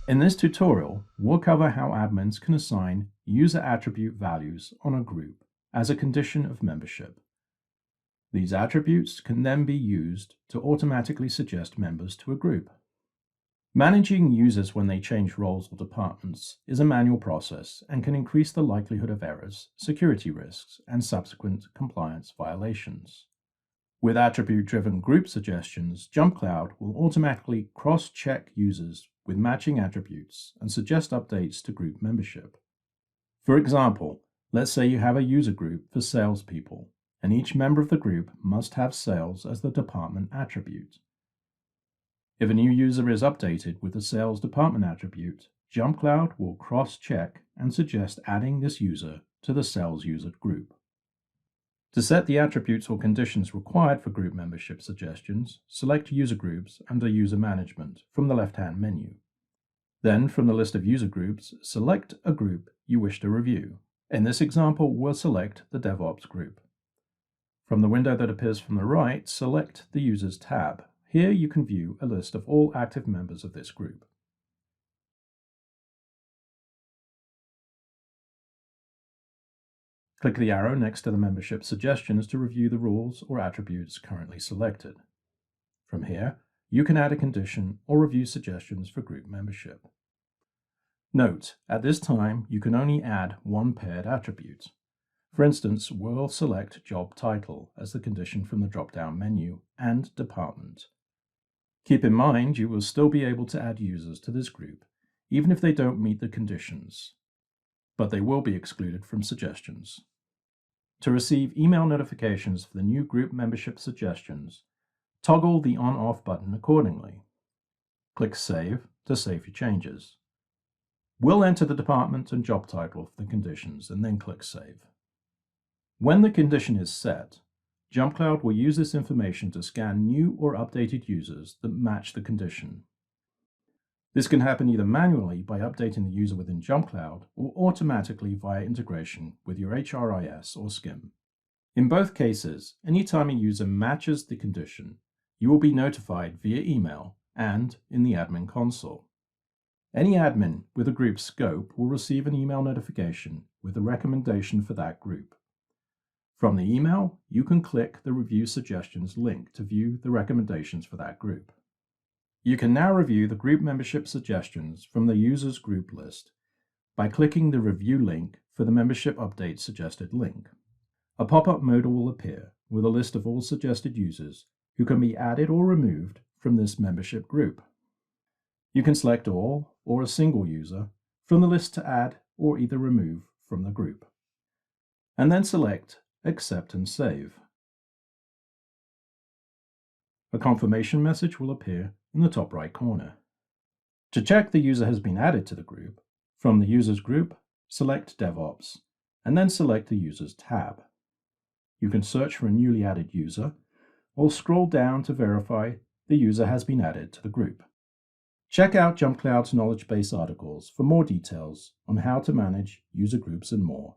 In this tutorial, we'll cover how admins can assign user attribute values on a group as a condition of membership. These attributes can then be used to automatically suggest members to a group. Managing users when they change roles or departments is a manual process and can increase the likelihood of errors, security risks, and subsequent compliance violations. With attribute-driven group suggestions, JumpCloud will automatically cross-check users with matching attributes and suggest updates to group membership. For example, let's say you have a user group for salespeople, and each member of the group must have sales as the department attribute. If a new user is updated with the sales department attribute, JumpCloud will cross-check and suggest adding this user to the sales user group. To set the attributes or conditions required for group membership suggestions, select User Groups under User Management from the left-hand menu. Then, from the list of user groups, select a group you wish to review. In this example, we'll select the DevOps group. From the window that appears from the right, select the Users tab. Here you can view a list of all active members of this group. Click the arrow next to the membership suggestions to review the rules or attributes currently selected. From here, you can add a condition or review suggestions for group membership. Note, at this time, you can only add one paired attribute. For instance, we'll select Job Title as the condition from the drop-down menu and Department. Keep in mind you will still be able to add users to this group, even if they don't meet the conditions, but they will be excluded from suggestions. To receive email notifications for the new group membership suggestions, toggle the on-off button accordingly. Click Save to save your changes. We'll enter the department and job title for the conditions and then click Save. When the condition is set, JumpCloud will use this information to scan new or updated users that match the condition. This can happen either manually by updating the user within JumpCloud or automatically via integration with your HRIS or SCIM. In both cases, anytime a user matches the condition, you will be notified via email and in the admin console. Any admin with a group scope will receive an email notification with a recommendation for that group. From the email, you can click the Review Suggestions link to view the recommendations for that group. You can now review the group membership suggestions from the Users Group list by clicking the Review link for the Membership Update Suggested link. A pop-up modal will appear with a list of all suggested users who can be added or removed from this membership group. You can select all or a single user from the list to add or either remove from the group, and then select Accept and Save. A confirmation message will appear in the top right corner. To check the user has been added to the group, from the Users group, select DevOps, and then select the Users tab. You can search for a newly added user, or scroll down to verify the user has been added to the group. Check out JumpCloud's knowledge base articles for more details on how to manage user groups and more.